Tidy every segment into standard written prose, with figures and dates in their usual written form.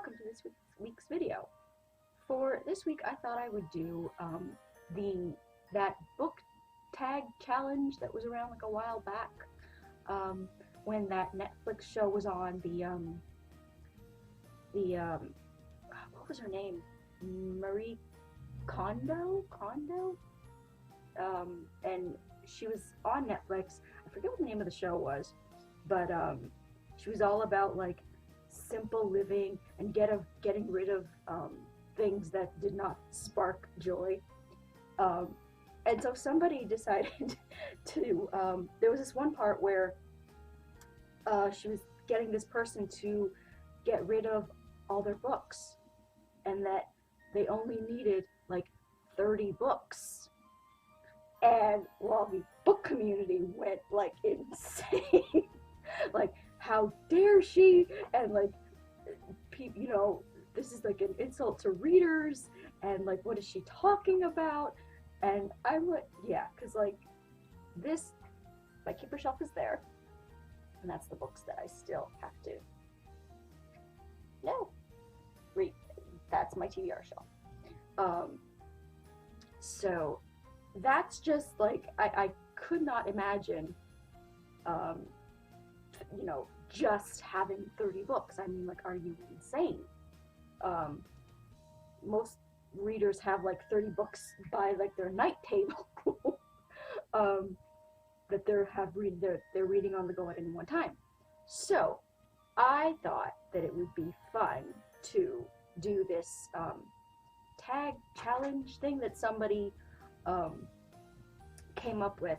welcome to this week's video. For this week, I thought I would do that book tag challenge that was around like a while back, when that Netflix show was on. What was her name? Marie Kondo, and she was on Netflix. I forget what the name of the show was, but she was all about like simple living and getting rid of things that did not spark joy. And so somebody decided to, there was this one part where she was getting this person to get rid of all their books, and that they only needed like 30 books. And well, the book community went like insane. Like, how dare she? And like, you know, this is like an insult to readers, and like, what is she talking about? And I went, yeah, because like this, my keeper shelf is there, and that's the books that I still have to read. That's my TBR shelf. So that's just like, I could not imagine, you know, just having 30 books. I mean, like, are you insane? Most readers have like 30 books by like their night table that they're reading on the go at any one time. So I thought that it would be fun to do this tag challenge thing that somebody came up with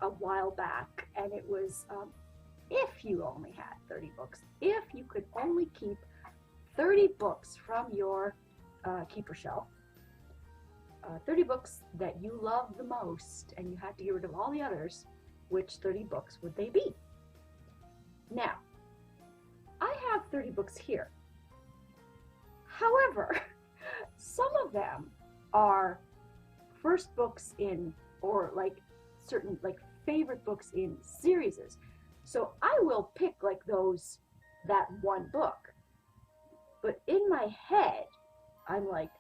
a while back, and it was if you only had 30 books, if you could only keep 30 books from your keeper shelf, 30 books that you love the most, and you had to get rid of all the others, which 30 books would they be? Now, I have 30 books here. However, some of them are first books in, or like certain like favorite books in series. So I will pick like that one book. But in my head, I'm like,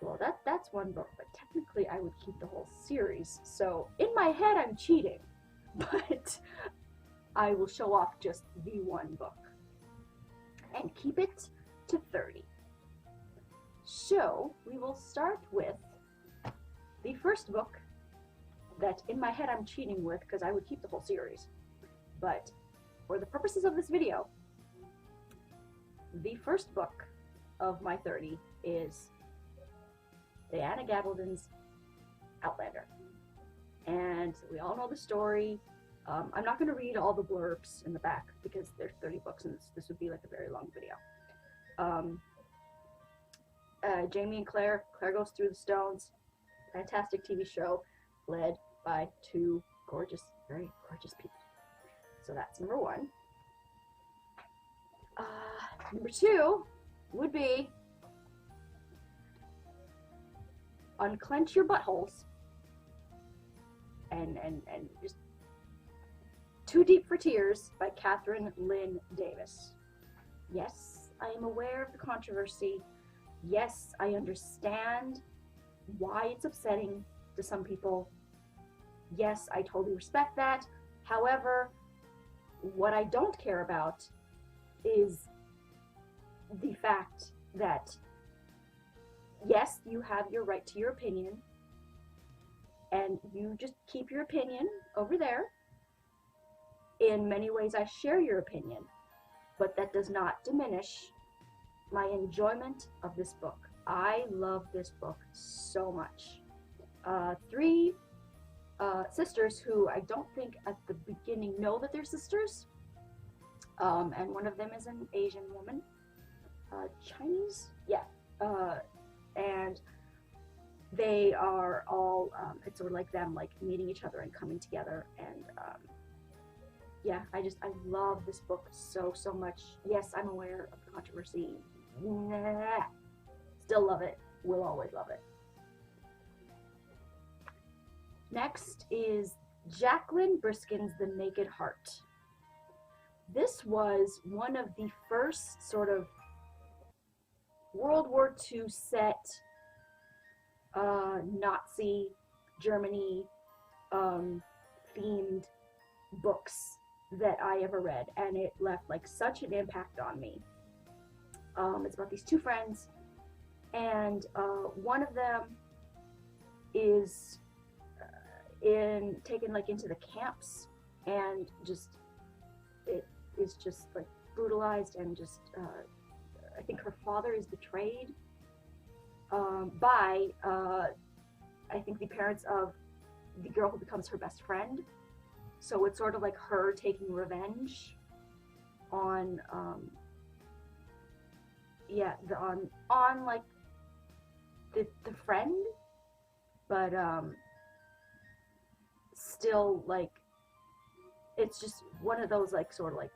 well, that's one book, but technically I would keep the whole series. So in my head, I'm cheating, but I will show off just the one book and keep it to 30. So we will start with the first book that in my head I'm cheating with, because I would keep the whole series. But for the purposes of this video, the first book of my 30 is Diana Gabaldon's Outlander. And we all know the story. I'm not going to read all the blurbs in the back because there's 30 books, and this would be like a very long video. Jamie and Claire goes through the stones. Fantastic TV show led by two gorgeous, very gorgeous people. So that's number one. Number two would be Unclench Your Buttholes, and just Too Deep for Tears by Catherine Lynn Davis. Yes, I am aware of the controversy. Yes, I understand why it's upsetting to some people. Yes, I totally respect that. However, what I don't care about is the fact that, yes, you have your right to your opinion, and you just keep your opinion over there. In many ways, I share your opinion, but that does not diminish my enjoyment of this book. I love this book so much. Three sisters who I don't think at the beginning know that they're sisters, and one of them is an Asian woman, Chinese, yeah, and they are all, it's sort of like them like meeting each other and coming together, and yeah, I love this book so much. Yes, I'm aware of the controversy. Nah. Still love it. Will always love it. Next is Jacqueline Briskin's The Naked Heart. This was one of the first sort of World War II set Nazi Germany themed books that I ever read, and it left like such an impact on me. It's about these two friends, and one of them is taken like into the camps, and just it is just like brutalized, and just I think her father is betrayed by I think the parents of the girl who becomes her best friend. So it's sort of like her taking revenge on on like the friend, but still, like, it's just one of those like sort of like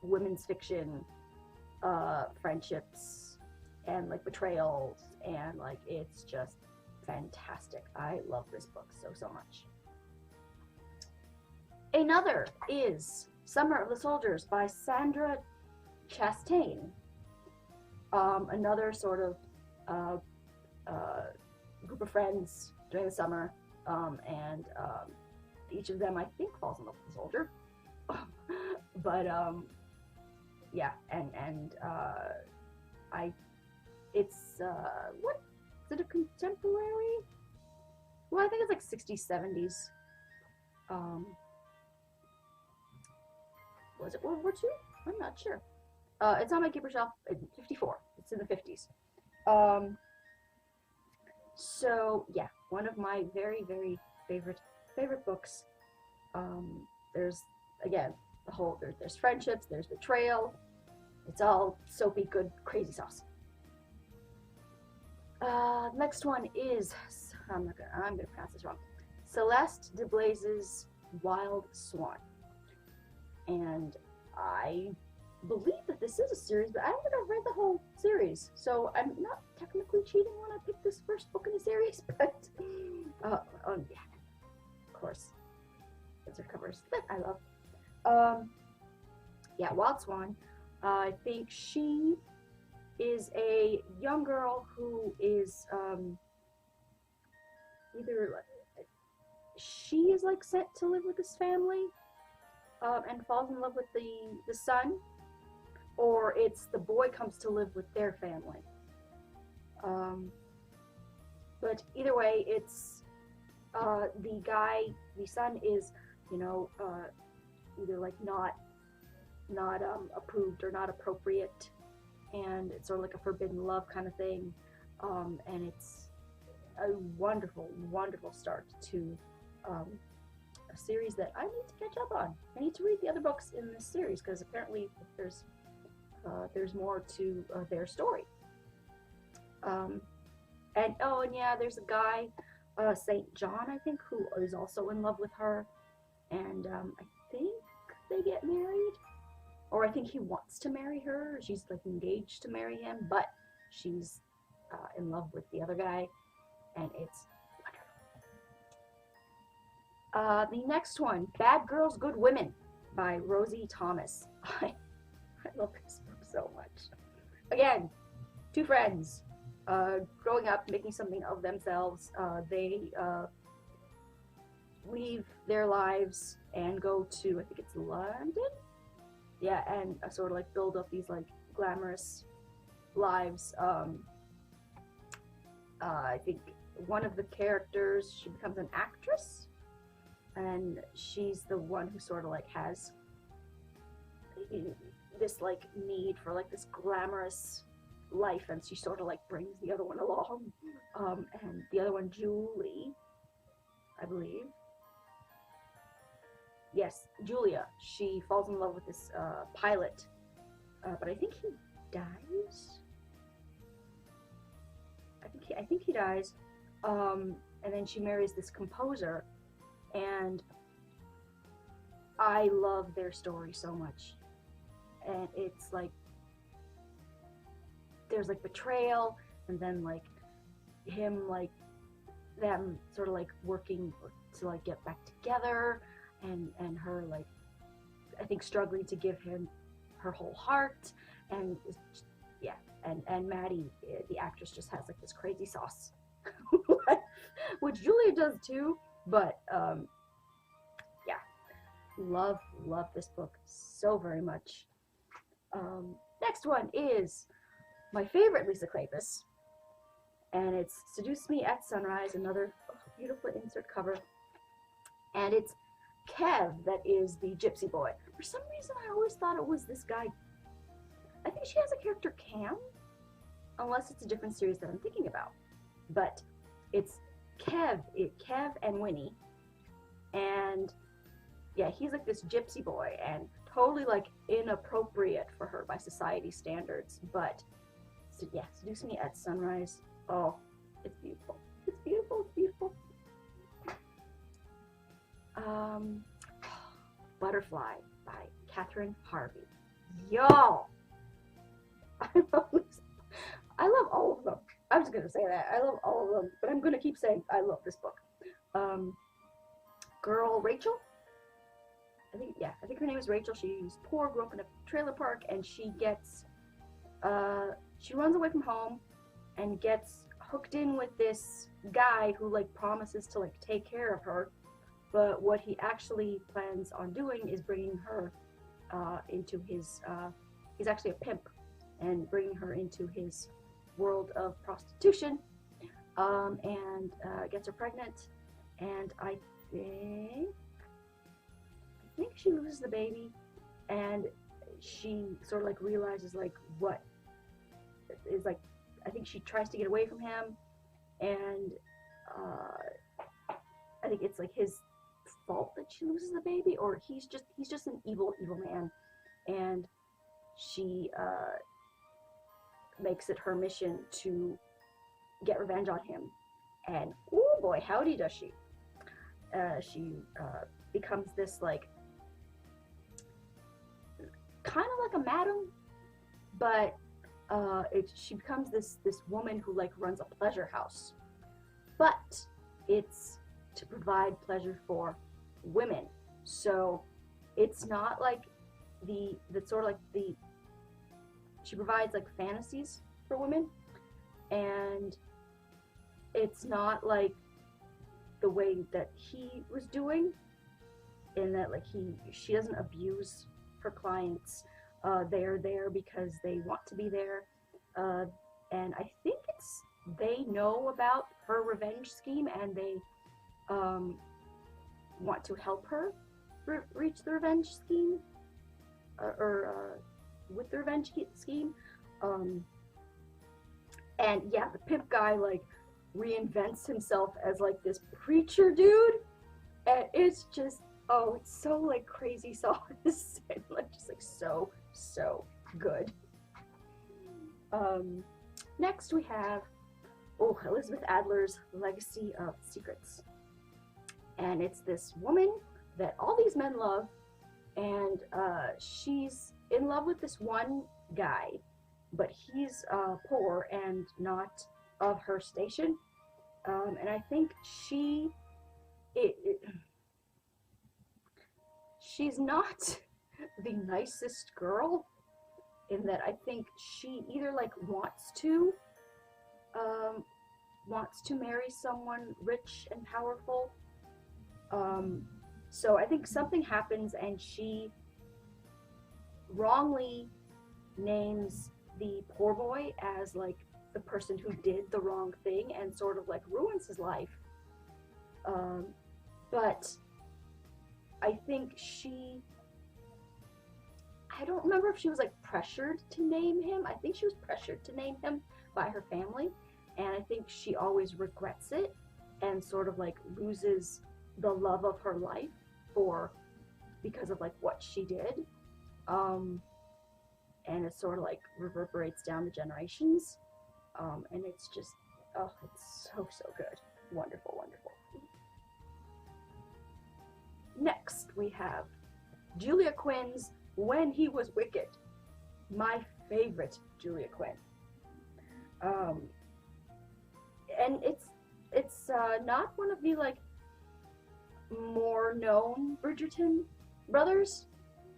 women's fiction friendships and like betrayals, and like it's just fantastic. I love this book so much. Another is Summer of the Soldiers by Sandra Chastain. Another sort of group of friends during the summer, and each of them, I think, falls in love with a soldier. But yeah, and it's what is it, a contemporary? Well, I think it's like 60s, 70s. Was it World War II? I'm not sure. It's on my keeper shelf. 54. It's in the 50s. So yeah, one of my very favorite books. There's again there's friendships, there's betrayal. It's all soapy, good, crazy sauce. Next one is, I'm gonna pronounce this wrong. Celeste DeBlaze's Wild Swan. And I believe that this is a series, but I don't think I've read the whole series, so I'm not technically cheating when I pick this first book in the series, but yeah, of course, it's her covers that I love. Yeah, Wild Swan. I think she is a young girl who is either she is like sent to live with this family and falls in love with the son, or it's the boy comes to live with their family. But either way, it's the son is, either like not approved or not appropriate, and it's sort of like a forbidden love kind of thing. And it's a wonderful start to a series that I need to catch up on. I need to read the other books in this series, because apparently there's more to their story. And yeah, there's a guy, St. John, I think, who is also in love with her, and I think they get married, or I think he wants to marry her. She's like engaged to marry him, but she's in love with the other guy, and it's wonderful. The next one, Bad Girls, Good Women by Rosie Thomas. I love this book so much. Again, two friends growing up, making something of themselves. They leave their lives and go to, I think it's London? Yeah, and sort of like build up these like glamorous lives. I think one of the characters, she becomes an actress, and she's the one who sort of like has this like need for like this glamorous life, and she sort of like brings the other one along. And the other one, Julie, I believe. Yes, Julia. She falls in love with this pilot, but I think he dies. I think he dies. And then she marries this composer, and I love their story so much. And it's like there's like betrayal, and then like him, like them sort of like working to like get back together, and her like I think struggling to give him her whole heart, and yeah, and Maddie, the actress, just has like this crazy sauce, which Julia does too. But yeah, love this book so very much. Next one is my favorite Lisa Kleypas, and it's Seduce Me at Sunrise, another beautiful insert cover, and it's Kev that is the gypsy boy. For some reason, I always thought it was this guy. I think she has a character Cam, unless it's a different series that I'm thinking about. But it's Kev and Winnie, and yeah, he's like this gypsy boy, and totally like inappropriate for her by society standards. But so yeah, Seduce Me at Sunrise. Oh, it's beautiful. It's beautiful. It's beautiful. Butterfly by Catherine Harvey. Y'all, I love all of them. I was gonna say that. I love all of them, but I'm gonna keep saying I love this book. Girl Rachel. I think her name is Rachel. She's poor, grew up in a trailer park, and she runs away from home and gets hooked in with this guy who like promises to like take care of her, but what he actually plans on doing is bringing her into his he's actually a pimp, and bringing her into his world of prostitution, and gets her pregnant, and I think she loses the baby, and she sort of like realizes like what is like, I think she tries to get away from him, and I think it's like his fault that she loses the baby, or he's just an evil man, and she makes it her mission to get revenge on him, and oh boy, howdy does she. She becomes this like kind of like a madam, but she becomes this woman who like runs a pleasure house, but it's to provide pleasure for women. So it's not like she provides like fantasies for women, and it's not like the way that he was doing, in that like she doesn't abuse her clients. They are there because they want to be there, and I think they know about her revenge scheme, and they want to help her reach the revenge scheme, or with the revenge scheme. And yeah, the pimp guy like reinvents himself as like this preacher dude, and it's just, oh, it's so like crazy sauce and like just like so good. Next we have Elizabeth Adler's Legacy of Secrets, and it's this woman that all these men love, and she's in love with this one guy, but he's poor and not of her station, and I think she's not the nicest girl, in that I think she either like wants to marry someone rich and powerful, so I think something happens and she wrongly names the poor boy as like the person who did the wrong thing, and sort of like ruins his life, but I think I don't remember if she was like pressured to name him. I think she was pressured to name him by her family, and I think she always regrets it and sort of like loses the love of her life because of like what she did, and it sort of like reverberates down the generations, and it's just, oh, it's so good. Wonderful. Next we have Julia Quinn's When He Was Wicked, my favorite Julia Quinn, and it's not one of the like more known Bridgerton brothers,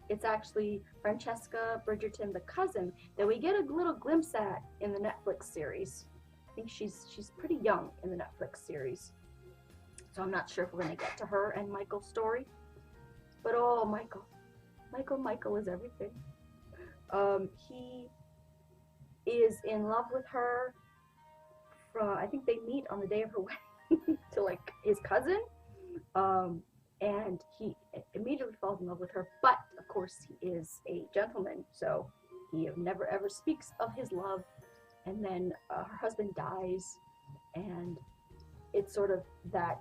It's actually Francesca Bridgerton, the cousin, that we get a little glimpse at in the Netflix series. I think she's pretty young in the Netflix series, so I'm not sure if we're going to get to her and Michael's story. But oh, Michael is everything. He is in love with her. I think they meet on the day of her wedding to like his cousin, and he immediately falls in love with her. But of course, he is a gentleman, so he never ever speaks of his love. And then her husband dies, and it's sort of that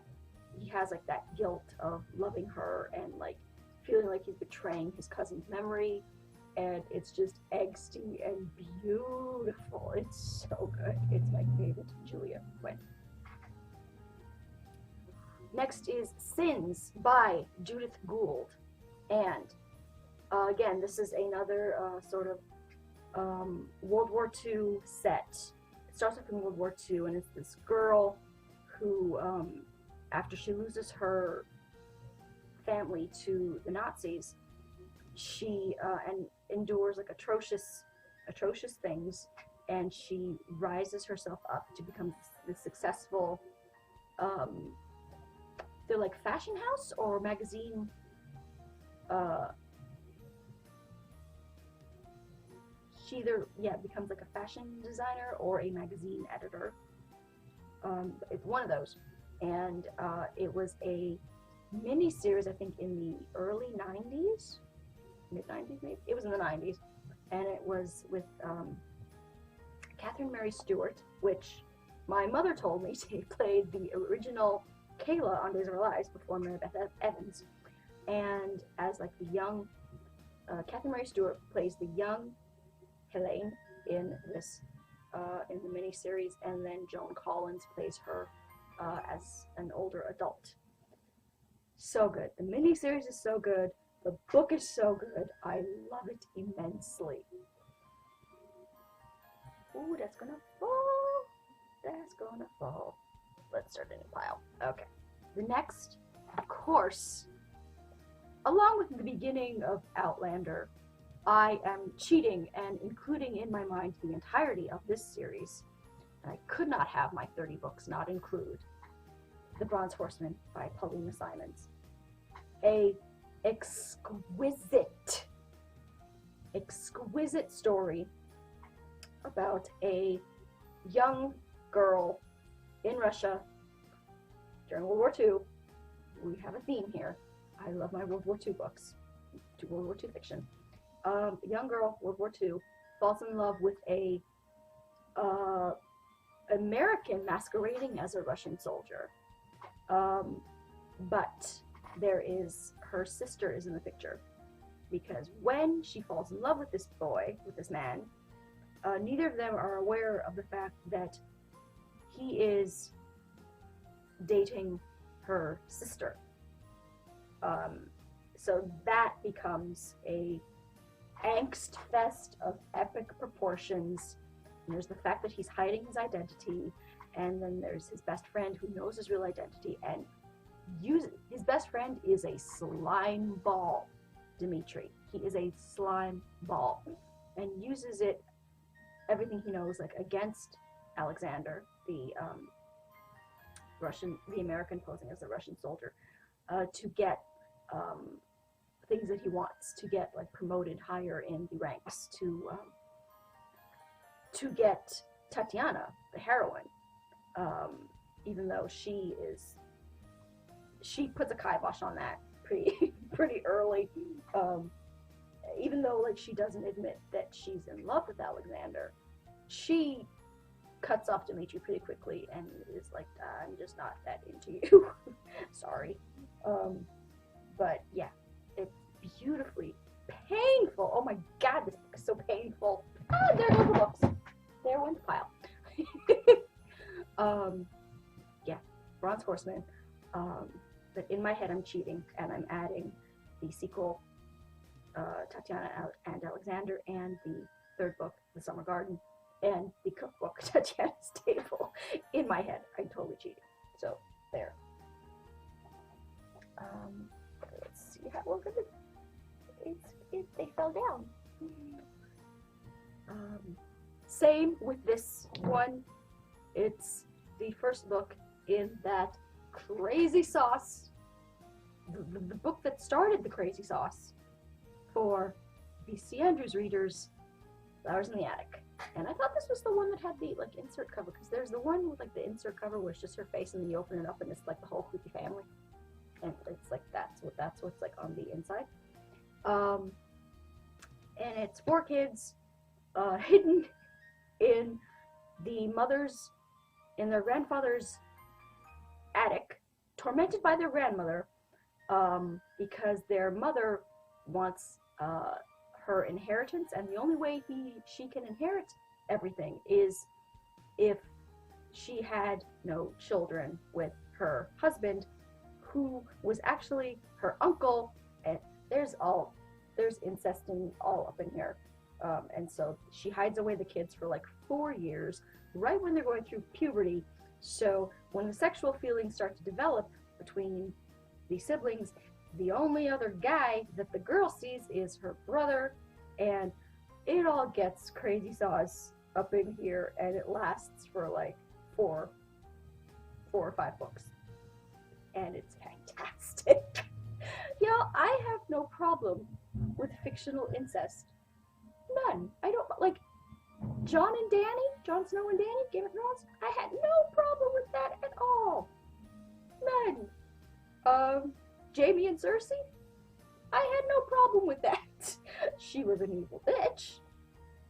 he has like that guilt of loving her and like feeling like he's betraying his cousin's memory. And it's just angsty and beautiful. It's so good. It's my favorite Julia Quinn. Next is Sins by Judith Gould. And again, this is another sort of World War II set. It starts off in World War II, and it's this girl who, after she loses her family to the Nazis, she endures like atrocious things, and she rises herself up to become this successful, they're like fashion house or magazine, she either becomes like a fashion designer or a magazine editor. It's one of those, and it was a mini series, I think, in the early 90s. Mid-90s maybe? It was in the 90s, and it was with Catherine Mary Stewart, which my mother told me she played the original Kayla on Days of Our Lives before Mary Beth Evans, and as like the young Catherine Mary Stewart plays the young Helene in this in the miniseries, and then Joan Collins plays her as an older adult. So good. The miniseries is so good. The book is so good. I love it immensely. Ooh, that's gonna fall. That's gonna fall. Let's start a new pile. Okay. The next, of course, along with the beginning of Outlander, I am cheating and including in my mind the entirety of this series. And I could not have my 30 books not include The Bronze Horseman by Paulina Simons. A exquisite story about a young girl in Russia during World War II. We have a theme here. I love my World War II books, World War II fiction. A young girl, World War II, falls in love with a American masquerading as a Russian soldier. But there is, her sister is in the picture, because when she falls in love with this boy, with this man, neither of them are aware of the fact that he is dating her sister. So that becomes a angst fest of epic proportions. And there's the fact that he's hiding his identity, and then there's his best friend who knows his real identity, and his best friend is a slime ball, Dmitri. He is a slime ball, and uses everything he knows, like against Alexander, the American posing as a Russian soldier, to get things that he wants, to get like promoted higher in the ranks, to get Tatiana, the heroine, even though she puts a kibosh on that pretty early, even though like she doesn't admit that she's in love with Alexander. She cuts off Dmitri pretty quickly and is like, I'm just not that into you. Sorry. But yeah, it's beautifully painful. Oh my god, this book is so painful. There go the books. There went the pile. Yeah, Bronze Horseman. But in my head I'm cheating, and I'm adding the sequel, Tatiana and Alexander, and the third book, The Summer Garden, and the cookbook, Tatiana's Table. In my head, I'm totally cheating. So, there. Let's see how we're gonna... they fell down. Same with this one. It's the first book in that crazy sauce, the book that started the crazy sauce for B.C. Andrews readers, Flowers in the Attic. And I thought this was the one that had the like insert cover, because there's the one with like the insert cover where it's just her face and then you open it up and it's like the whole creepy family, and it's like that's what's like on the inside. And it's 4 kids hidden in their grandfather's attic, tormented by their grandmother, because their mother wants her inheritance, and the only way she can inherit everything is if she had no children with her husband, who was actually her uncle. And there's incesting all up in here, and so she hides away the kids for like 4 years, right when they're going through puberty. So when the sexual feelings start to develop between the siblings, the only other guy that the girl sees is her brother, and it all gets crazy sauce up in here, and it lasts for like 4 or 5 books, and it's fantastic. Y'all, I have no problem with fictional incest. None. I don't like Jon Snow and Dany, Game of Thrones. I had no problem with that at all. None. Jaime and Cersei, I had no problem with that. She was an evil bitch,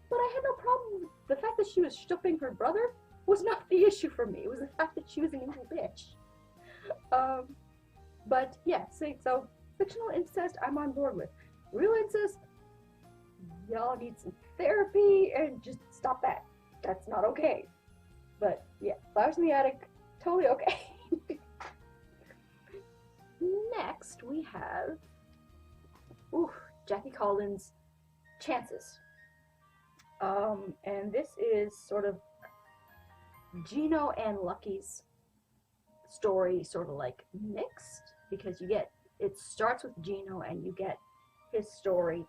but I had no problem with the fact that she was stooping her brother. Was not the issue for me. It was the fact that she was an evil bitch. But yeah, so fictional incest, I'm on board with. Real incest, y'all need some therapy and just stop that. That's not okay. But yeah, Flowers in the Attic, totally okay. Next, we have Jackie Collins' Chances. And this is sort of Gino and Lucky's story, sort of like mixed, because it starts with Gino and you get his story,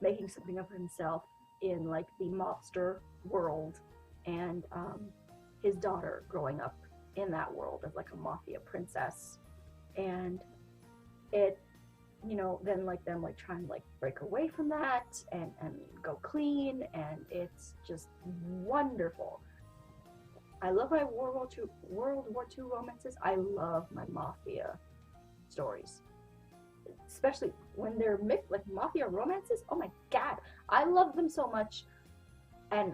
making something of himself in like the mobster world, and his daughter growing up in that world as like a mafia princess, and it, then like them like trying to like break away from that and go clean, and it's just wonderful. I love my World War II romances. I love my mafia stories, especially when they're mixed, like mafia romances. Oh my god, I love them so much. And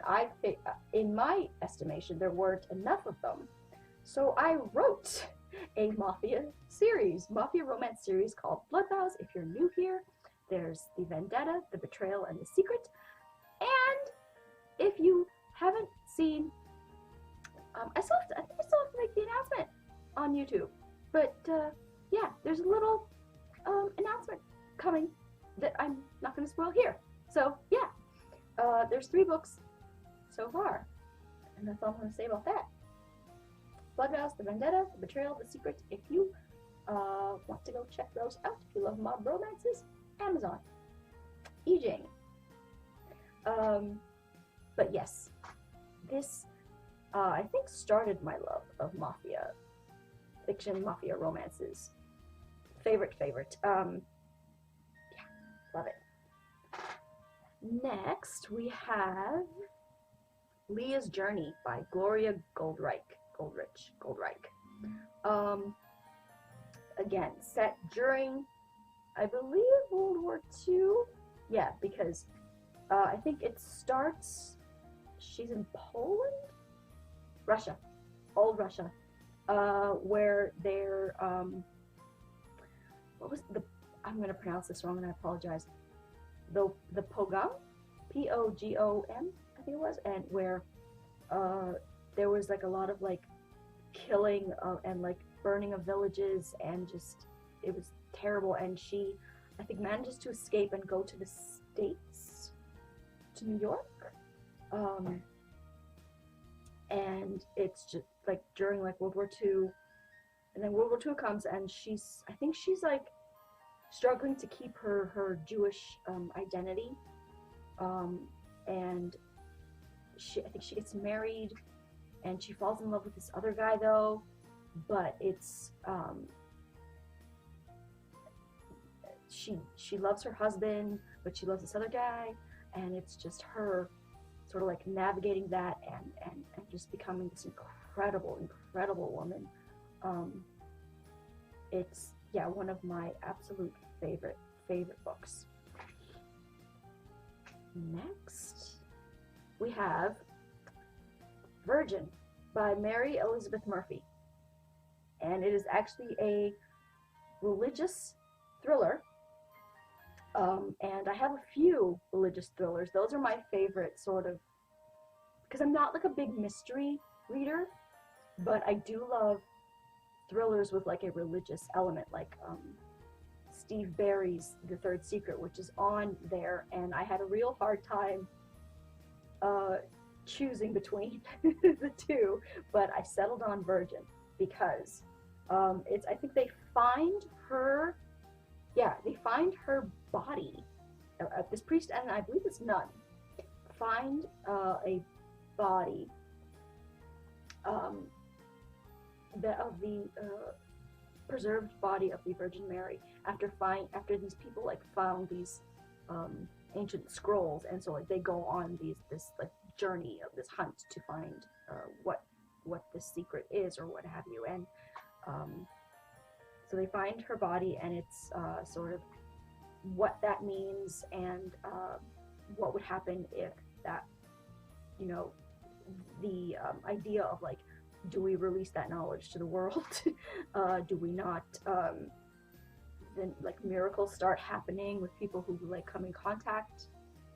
in my estimation, there weren't enough of them, so I wrote a mafia romance series called Blood Vows. If you're new here, there's the vendetta, the betrayal, and the secret. And if you haven't seen, I think I still have to make the announcement on YouTube. But yeah, there's a little announcement coming that I'm not going to spoil here. So yeah, there's 3 books so far, and that's all I'm going to say about that. Blood Vows, the vendetta, the betrayal, the secret. If you want to go check those out, if you love mob romances, Amazon, EJ. But yes, this I think started my love of mafia fiction, mafia romances. Favorite. Yeah, love it. Next, we have Leah's Journey by Gloria Goldreich. Again, set during, I believe, World War II. Yeah, because I think it starts, she's in Poland? Russia. Old Russia. Where they're, what was the, I'm going to pronounce this wrong and I apologize. The Pogrom? P-O-G-O-M, I think it was, and where there was like a lot of like killing and like burning of villages, and just, it was terrible, and she, I think, manages to escape and go to the States, to New York, and it's just like during like World War II, and then World War II comes, and she's, I think she's like, struggling to keep her Jewish identity, and I think she gets married, and she falls in love with this other guy though, but it's she loves her husband, but she loves this other guy, and it's just her sort of like navigating that and just becoming this incredible woman. It's, yeah, one of my absolute favorite books. Next, we have Virgin by Mary Elizabeth Murphy. And it is actually a religious thriller. And I have a few religious thrillers. Those are my favorite, sort of, because I'm not like a big mystery reader, but I do love thrillers with like a religious element, like Steve Barry's The Third Secret, which is on there, and I had a real hard time choosing between the two, but I settled on Virgin because it's, I think they find her body, this priest and I believe this nun find a body the preserved body of the Virgin Mary after these people like found these ancient scrolls, and so like they go on this like journey of this hunt to find what this secret is or what have you, and so they find her body, and it's sort of what that means, and what would happen if that, you know, the idea of like, do we release that knowledge to the world? Do we not? Then like miracles start happening with people who like come in contact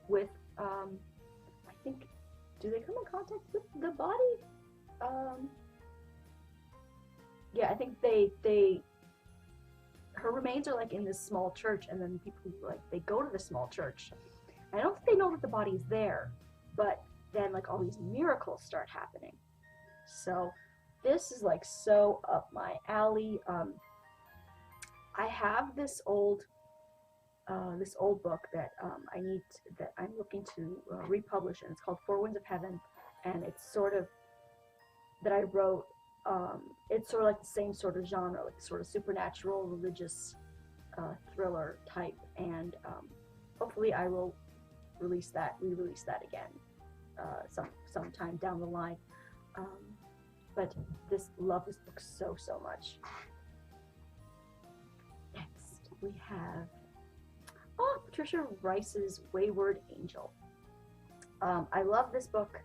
with, I think, do they come in contact with the body? Yeah, I think her remains are like in this small church, and then people like, they go to the small church. I don't think they know that the body is there, but then like all these miracles start happening. So this is like so up my alley. I have this old book that I'm looking to republish, and it's called Four Winds of Heaven, and it's sort of that I wrote. It's sort of like the same sort of genre, like sort of supernatural, religious thriller type, and hopefully I will re-release that again sometime down the line. But love this book so much. Next we have Patricia Rice's Wayward Angel. I love this book.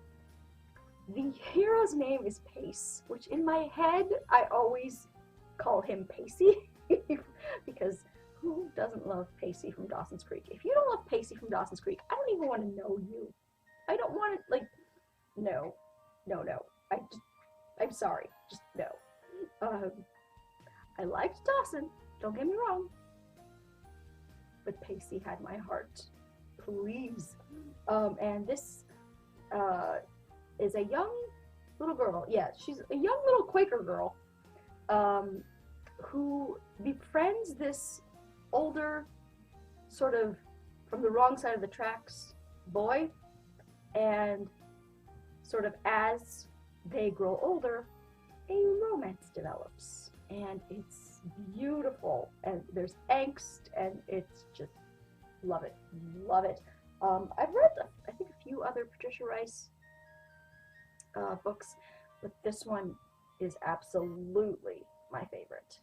The hero's name is Pace, which in my head I always call him Pacey because who doesn't love Pacey from Dawson's Creek? If you don't love Pacey from Dawson's Creek, I don't even want to know you. I don't want to, like, no. I'm sorry, just no. I liked Dawson, don't get me wrong, but Pacey had my heart, please. And this is a young little girl. Yeah, she's a young little Quaker girl who befriends this older, sort of from the wrong side of the tracks boy, and sort of as they grow older, a romance develops, and it's beautiful, and there's angst, and it's just love it. I've read I think a few other Patricia Rice books, but this one is absolutely my favorite.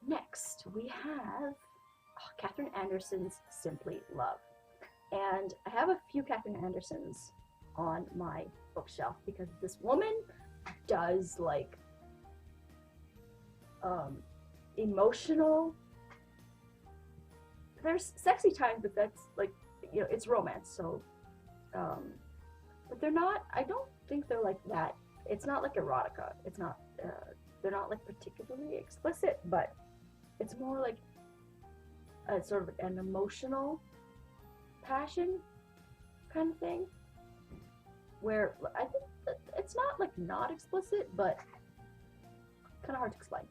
Next we have Catherine Anderson's Simply Love, and I have a few Catherine Andersons on my bookshelf because this woman does like emotional, there's sexy times, but that's like, you know, it's romance, so but they're not, I don't think they're like that, it's not like erotica, it's not they're not like particularly explicit, but it's more like a sort of an emotional passion kind of thing, where I think that it's not like not explicit, but kind of hard to explain.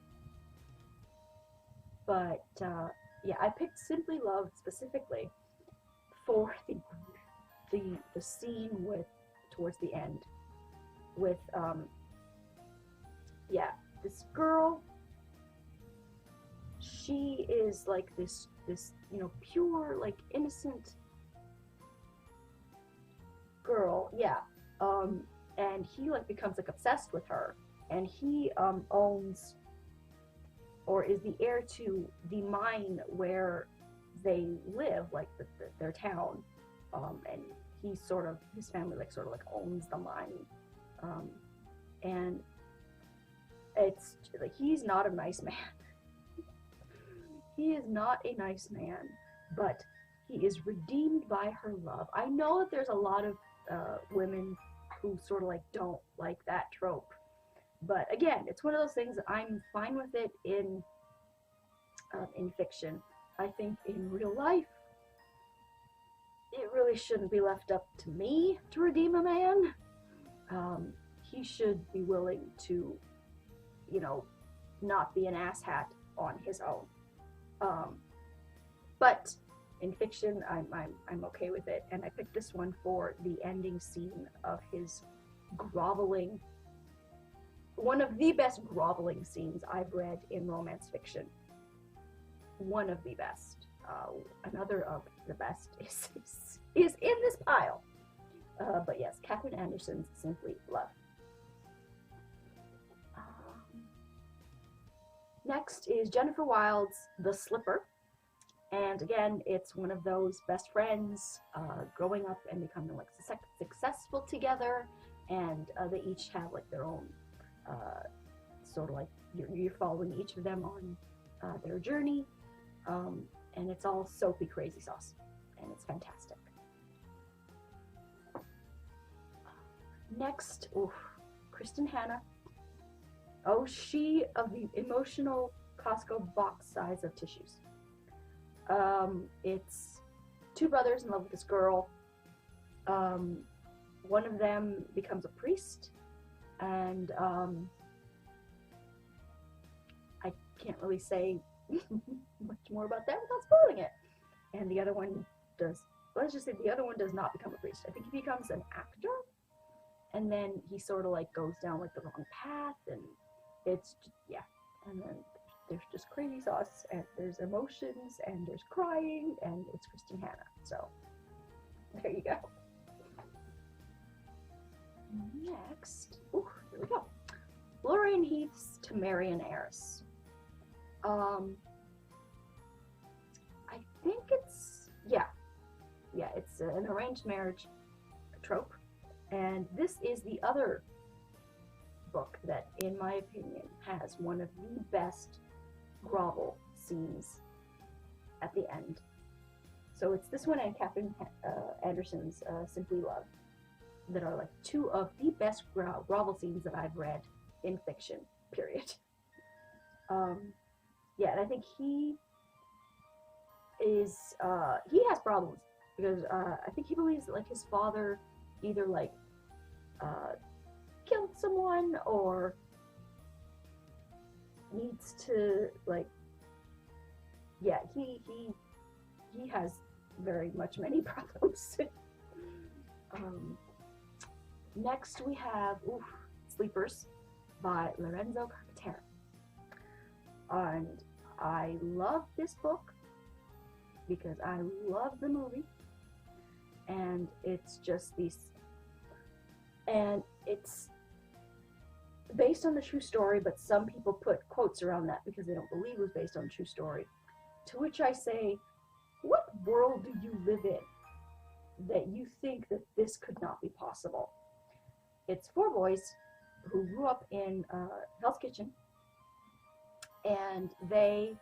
But yeah, I picked Simply Love specifically for the scene with towards the end with yeah, this girl. She is like this you know, pure, like, innocent girl, yeah. And he like becomes like obsessed with her, and he owns or is the heir to the mine where they live, like their town, and he sort of, his family like sort of like owns the mine, and it's like he's not a nice man. He is not a nice man, but he is redeemed by her love. I know that there's a lot of women who sort of like don't like that trope, but again, it's one of those things that I'm fine with it in fiction. I think in real life, it really shouldn't be left up to me to redeem a man. He should be willing to, you know, not be an asshat on his own. But in fiction, I'm okay with it, and I picked this one for the ending scene of his groveling. One of the best groveling scenes I've read in romance fiction. One of the best. Another of the best is in this pile. But yes, Catherine Anderson's Simply Love. Next is Jennifer Wilde's The Slipper. And again, it's one of those best friends growing up and becoming like successful together, and they each have like their own sort of like you're following each of them on their journey, and it's all soapy crazy sauce, and it's fantastic. Next, Kristen Hanna. Oh, she of the emotional Costco box size of tissues. It's two brothers in love with this girl. One of them becomes a priest, and I can't really say much more about that without spoiling it. And the other one does, let's just say the other one does not become a priest. I think he becomes an actor, and then he sort of like goes down like the wrong path, and it's, yeah, and then there's just crazy sauce, and there's emotions, and there's crying, and it's Kristen Hanna. So there you go. Next, here we go. Lorraine Heath's To Marry an Heiress. I think it's, yeah, it's an arranged marriage trope, and this is the other book that, in my opinion, has one of the best grovel scenes at the end. So it's this one and Catherine Anderson's Simply Love that are like two of the best grovel scenes that I've read in fiction, period. Yeah, and I think he is, he has problems, because I think he believes that like his father either like killed someone or needs to like, yeah, he has very much many problems. Next we have Sleepers by Lorenzo Carpentier, and I love this book because I love the movie, and it's just these, and it's based on the true story, but some people put quotes around that because they don't believe it was based on a true story. To which I say, what world do you live in that you think that this could not be possible? It's four boys who grew up in Hell's Kitchen, and they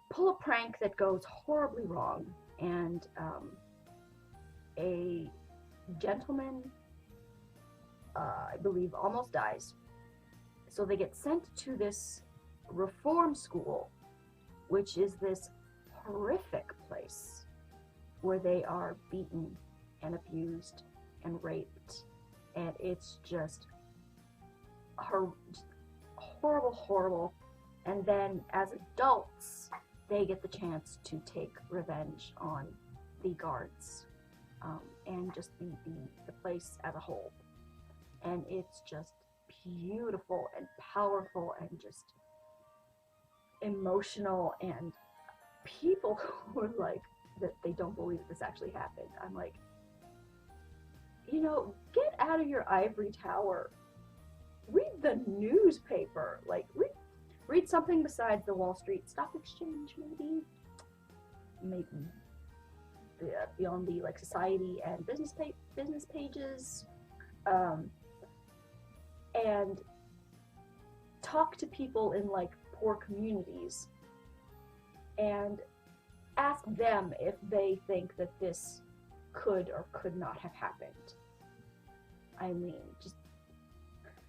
pull a prank that goes horribly wrong, and a gentleman, I believe, almost dies. So they get sent to this reform school, which is this horrific place where they are beaten and abused and raped, and it's just horrible, horrible. And then as adults, they get the chance to take revenge on the guards, and just the place as a whole. And it's just beautiful and powerful and just emotional, and people who are like that they don't believe this actually happened. I'm like, you know, get out of your ivory tower. Read the newspaper. Like, read something besides the Wall Street Stock Exchange, maybe beyond the like society and business pages, and talk to people in like poor communities and ask them if they think that this could or could not have happened. I mean, just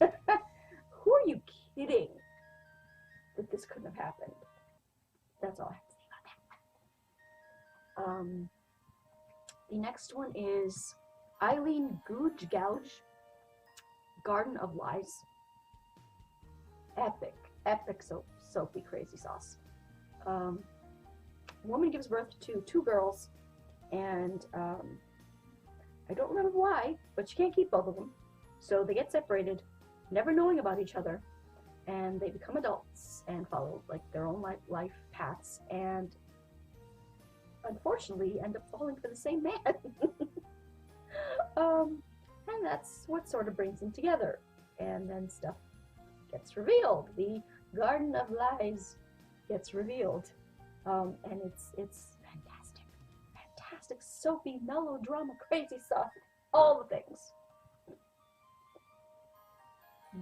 who are you kidding that this couldn't have happened? That's all I have to say about that. The next one is Eileen Googe Gouge, Garden of Lies. Epic soapy crazy sauce. Woman gives birth to 2 girls, and I don't remember why, but she can't keep both of them. So they get separated, never knowing about each other, and they become adults and follow like their own life paths, and unfortunately end up falling for the same man. And that's what sort of brings them together. And then stuff gets revealed. The Garden of Lies gets revealed. And it's fantastic, soapy, melodrama, crazy sauce, all the things.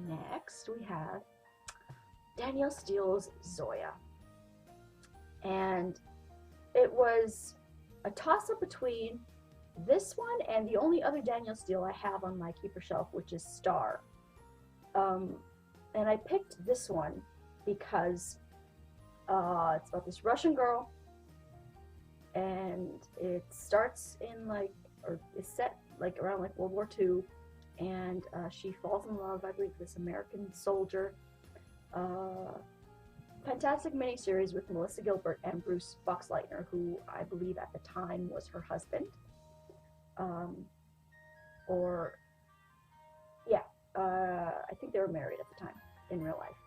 Next, we have Danielle Steele's Zoya. And it was a toss-up between this one and the only other Danielle Steele I have on my keeper shelf, which is Star. And I picked this one because it's about this Russian girl, and it starts in like, or is set like around like World War II, and she falls in love, I believe, with this American soldier. Fantastic miniseries with Melissa Gilbert and Bruce Boxleitner, who I believe at the time was her husband. I think they were married at the time in real life.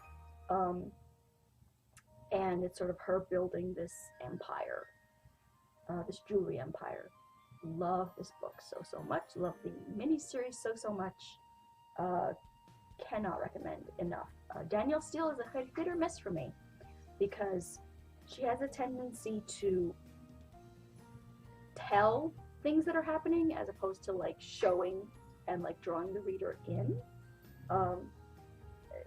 And it's sort of her building this empire, this jewelry empire. Love this book so much. Love the miniseries so much. Cannot recommend enough. Danielle Steele is a hit or miss for me because she has a tendency to tell things that are happening as opposed to like showing and like drawing the reader in.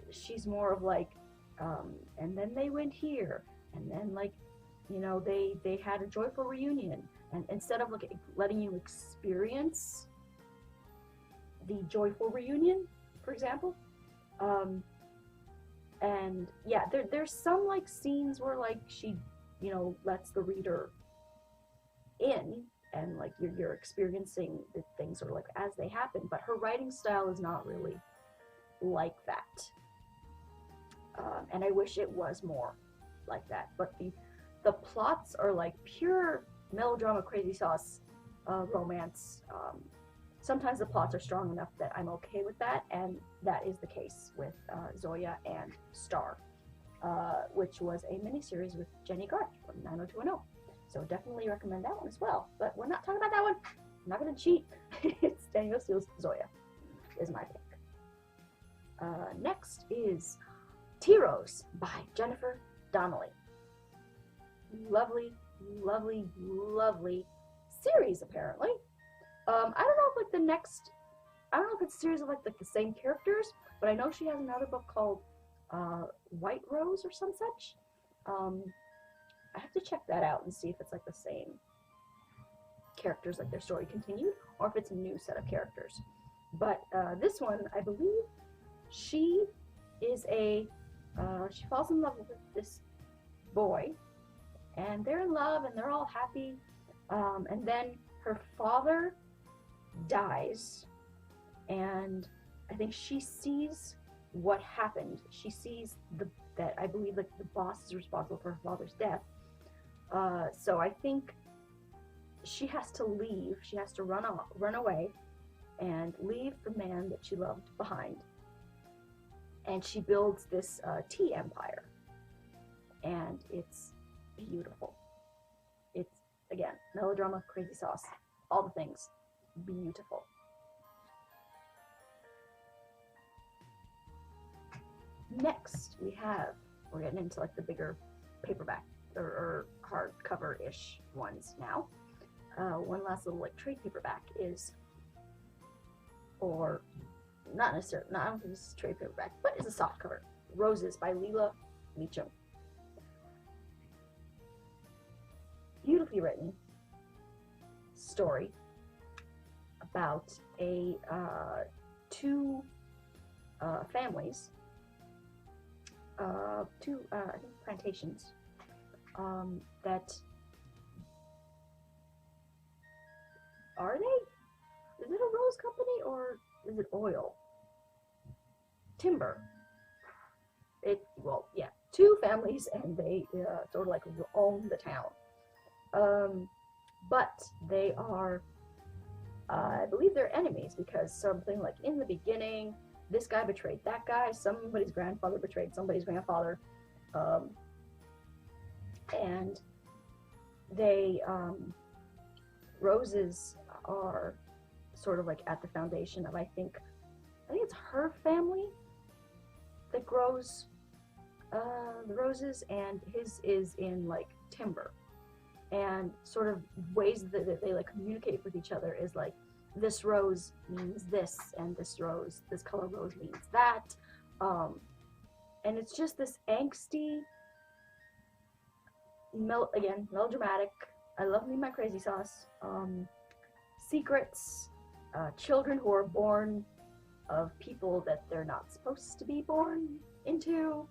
She's more of like, and then they went here, and then like, you know, they had a joyful reunion, and instead of like letting you experience the joyful reunion, for example, and yeah, there's some like scenes where like she, you know, lets the reader in, and like you're experiencing the things sort of like as they happen, but her writing style is not really like that. And I wish it was more like that. But the plots are like pure melodrama, crazy sauce, romance. Sometimes the plots are strong enough that I'm okay with that, and that is the case with Zoya and Star, which was a miniseries with Jenny Garth from 90210. So definitely recommend that one as well. But we're not talking about that one. I'm not going to cheat. It's Danielle Steele's Zoya is my pick. Next is T-Rose by Jennifer Donnelly. Lovely series, apparently. I don't know if it's a series of like the same characters, but I know she has another book called White Rose or some such. I have to check that out and see if it's like the same characters, like their story continued, or if it's a new set of characters. But this one, I believe, she is she falls in love with this boy, and they're in love and they're all happy, and then her father dies, and I think she sees what happened. She sees that I believe like the boss is responsible for her father's death. So I think she has to leave. She has to run away, and leave the man that she loved behind. And she builds this tea empire, and it's beautiful. It's, again, melodrama, crazy sauce, all the things, beautiful. Next, we're getting into like the bigger paperback or hardcover-ish ones now. One last little like trade paperback is, or not necessarily, I don't think this is trade paperback, but it's a soft cover. Roses by Leahs Journey. Beautifully written story about two families, I think plantations, that are they? Is it a rose company or is it oil? Timber. Two families, and they sort of like own the town. But they are, I believe they're enemies, because something like in the beginning, this guy betrayed that guy, somebody's grandfather betrayed somebody's grandfather, and they, roses are sort of like at the foundation of, I think it's her family that grows the roses, and his is in like timber. And sort of ways that they like communicate with each other is like, this rose means this, and this color rose means that. And it's just this angsty, melodramatic. I love me my crazy sauce. Secrets, children who are born of people that they're not supposed to be born into.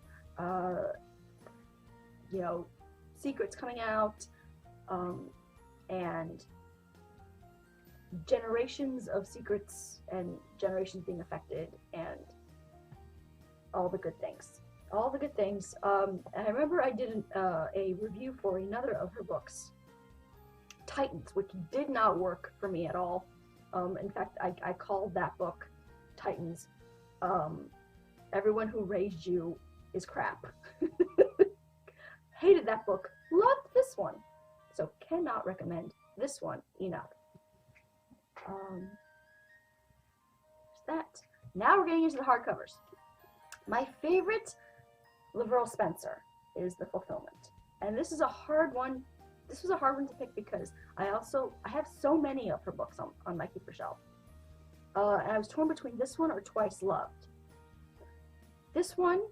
Secrets coming out. And generations of secrets and generations being affected, and all the good things. I remember I did a review for another of her books, Titans, which did not work for me at all. In fact, I called that book Titans. Everyone who raised you is crap. Hated that book. Loved this one. So cannot recommend this one enough. That. Now we're getting into the hardcovers. My favorite, Lavrel Spencer, is The Fulfillment. And this is a hard one. This was a hard one to pick because I have so many of her books on my keeper shelf. And I was torn between this one or Twice Loved. This one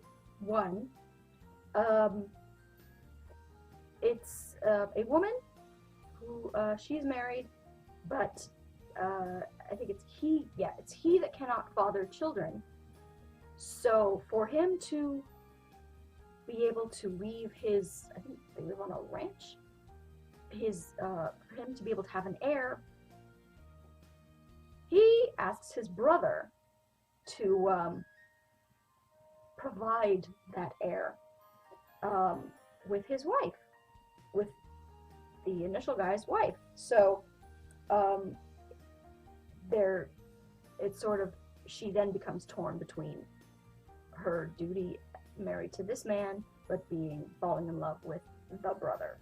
won. It's a woman who she's married, but I think it's he that cannot father children. So for him to be able to leave his, I think they live on a ranch, for him to be able to have an heir, he asks his brother to provide that heir with his wife, with the initial guy's wife. So it's sort of, she then becomes torn between her duty married to this man, but falling in love with the brother,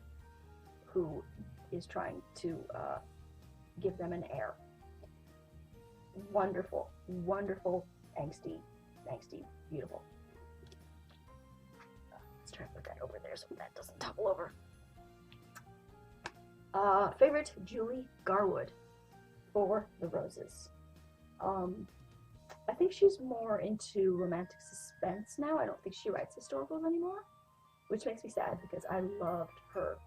who is trying to give them an heir. Wonderful, wonderful, angsty, beautiful. Let's try to put that over there so that doesn't topple over. Favorite, Julie Garwood for The Roses. I think she's more into romantic suspense now. I don't think she writes historicals anymore, which makes me sad because I loved her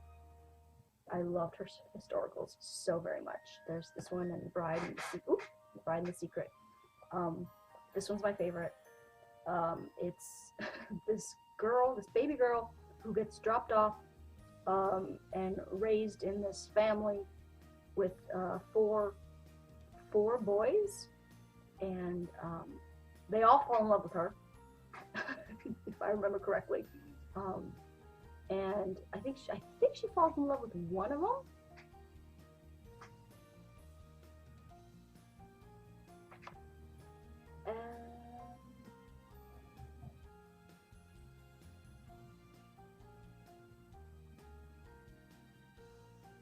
historicals so very much. There's this one and Bride and the Secret. This one's my favorite. It's this baby girl who gets dropped off and raised in this family with four boys, and they all fall in love with her, if I remember correctly. And I think she falls in love with one of them.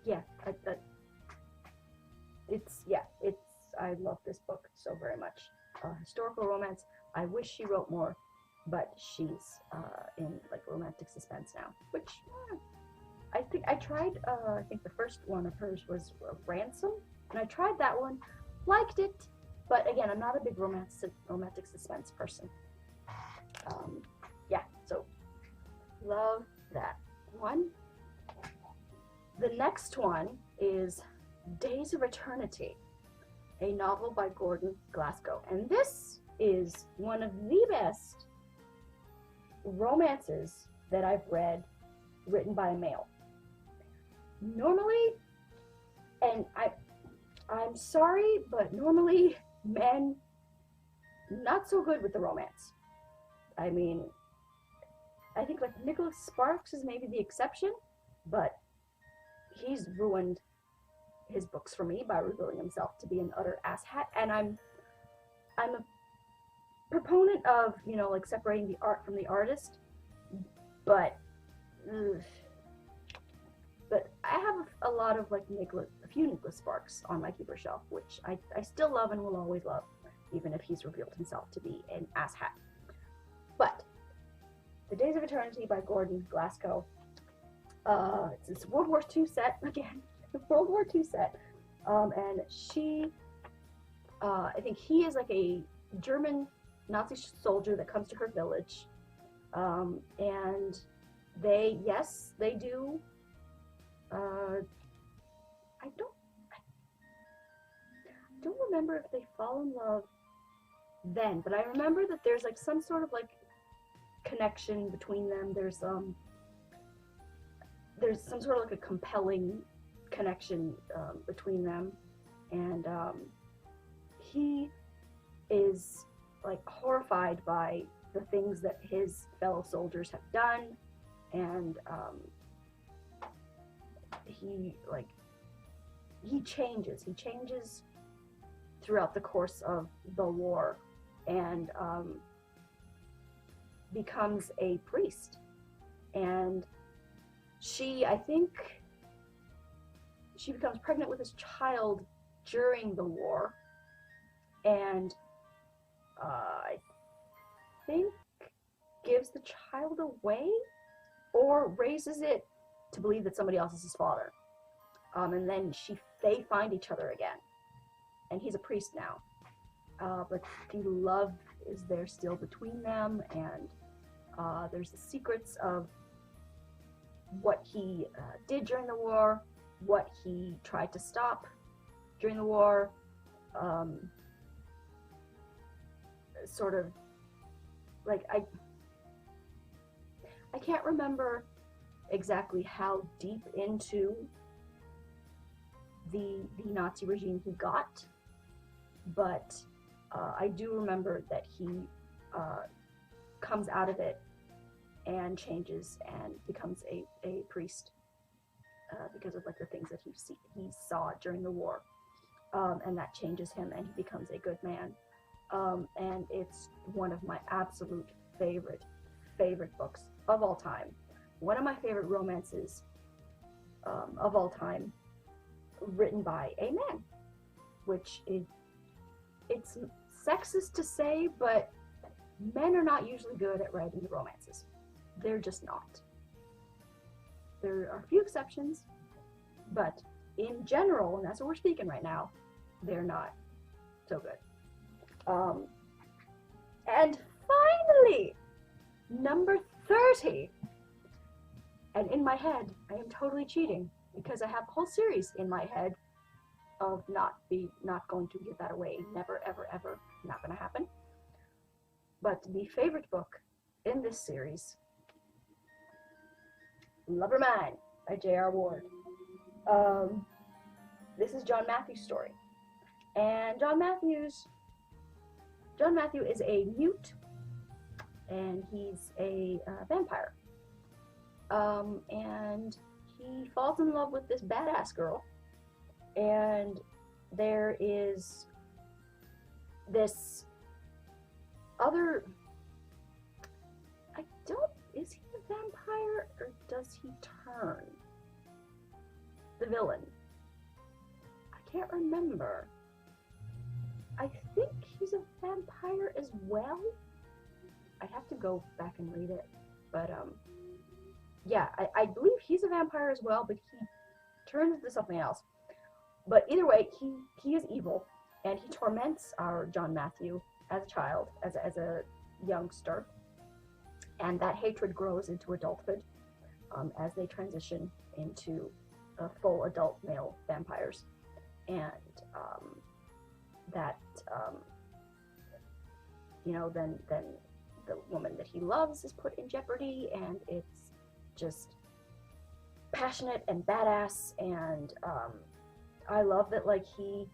Yeah, I love this book so very much. Historical romance. I wish she wrote more, but she's in like romantic suspense now, which I think I tried. I think the first one of hers was Ransom, and I tried that one, liked it, but again, I'm not a big romantic suspense person. Yeah, so love that one. The next one is Days of Eternity, a novel by Gordon Glasgow. And this is one of the best romances that I've read written by a male. Normally, and I'm sorry, but normally men not so good with the romance. I mean, I think like Nicholas Sparks is maybe the exception, but he's ruined his books for me by revealing himself to be an utter asshat, and I'm a proponent of, you know, like separating the art from the artist, but I have a lot of like a few Nicholas Sparks on my keeper shelf, which I still love and will always love, even if he's revealed himself to be an asshat. But The Days of Eternity by Gordon Glasgow. It's a World War II set again. World War II set. And she, I think he is like a German Nazi soldier that comes to her village. And they do. I don't remember if they fall in love then, but I remember that there's like some sort of like connection between them. There's some sort of like a compelling connection between them, and he is like horrified by the things that his fellow soldiers have done, and he changes throughout the course of the war, and becomes a priest. And I think she becomes pregnant with his child during the war, and I think gives the child away or raises it to believe that somebody else is his father. And then they find each other again, and he's a priest now. But the love is there still between them, and there's the secrets of what he did during the war, what he tried to stop during the war, sort of like I can't remember exactly how deep into the Nazi regime he got, but I do remember that he comes out of it and changes and becomes a priest because of like the things that he saw during the war, and that changes him and he becomes a good man. And it's one of my absolute favorite books of all time. One of my favorite romances of all time, written by a man, which it's sexist to say, but men are not usually good at writing the romances. They're just not. There are a few exceptions, but in general, and that's what we're speaking right now, they're not so good. And finally, number 30. And in my head, I am totally cheating because I have a whole series in my head of not going to give that away. Never, ever, ever. Not going to happen. But the favorite book in this series, Lover Mine by J.R. Ward. This is John Matthews' story. And John Matthew is a mute, and he's a vampire. And he falls in love with this badass girl, and there is this other, is he a vampire or does he turn? The villain. I can't remember. I think he's a vampire as well. I'd have to go back and read it, but yeah, I believe he's a vampire as well, but he turns into something else. But either way, he is evil, and he torments our John Matthew as a child, as a youngster, and that hatred grows into adulthood as they transition into full adult male vampires, and then the woman that he loves is put in jeopardy, and it's just passionate and badass. And I love that, like, he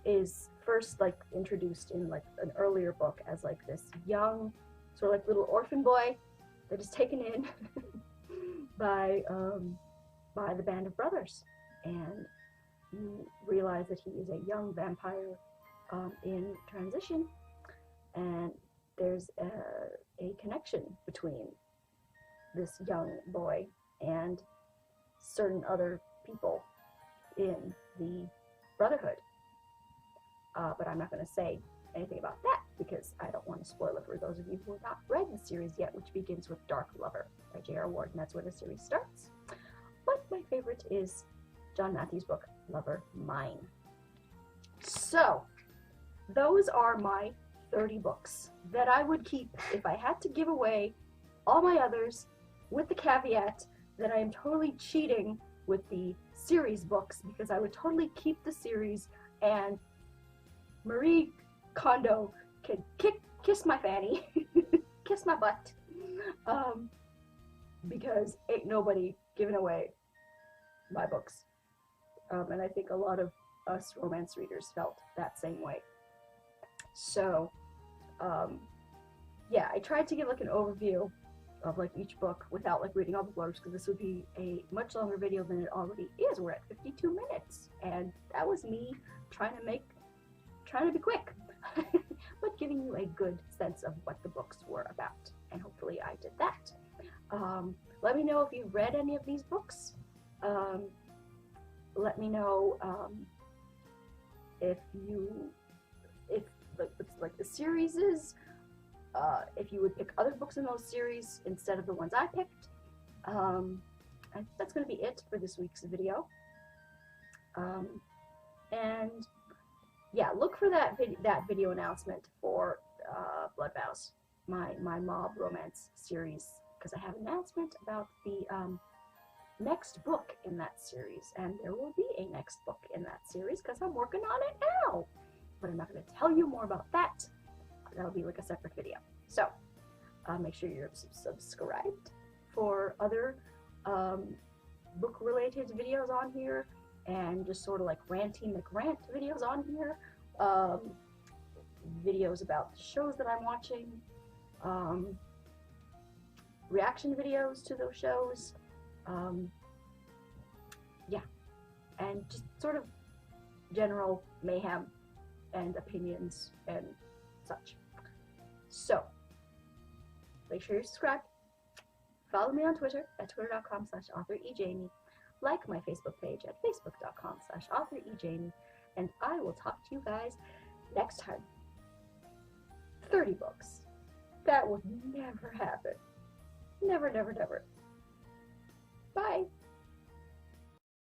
is first like introduced in like an earlier book as like this young sort of like little orphan boy that is taken in by the band of brothers, and you realize that he is a young vampire in transition, and there's a connection between this young boy and certain other people in the Brotherhood. But I'm not going to say anything about that because I don't want to spoil it for those of you who have not read the series yet, which begins with Dark Lover by J.R. Ward, and that's where the series starts. But my favorite is John Matthews' book, Lover Mine. So, those are my 30 books that I would keep if I had to give away all my others, with the caveat that I am totally cheating with the series books, because I would totally keep the series and Marie Kondo could kiss my fanny, kiss my butt, because ain't nobody giving away my books. And I think a lot of us romance readers felt that same way. So, yeah, I tried to give like an overview of like each book without like reading all the blurbs, because this would be a much longer video than it already is. We're at 52 minutes, and that was me trying to be quick, but giving you a good sense of what the books were about, and hopefully I did that. Let me know if you've read any of these books. Let me know if like the series is, if you would pick other books in those series instead of the ones I picked. And that's going to be it for this week's video. And yeah, look for that video announcement for Blood Vows, my mob romance series, because I have an announcement about the next book in that series, and there will be a next book in that series because I'm working on it now. But I'm not going to tell you more about that. That'll be like a separate video. So make sure you're subscribed for other book-related videos on here, and just sort of like ranty McRant videos on here. Videos about the shows that I'm watching. Reaction videos to those shows. Yeah, and just sort of general mayhem and opinions and such. So, make sure you're subscribed. Follow me on Twitter at twitter.com/authorejamie. Like my Facebook page at facebook.com/authorejamie. And I will talk to you guys next time. 30 books. That would never happen. Never, never, never. Bye.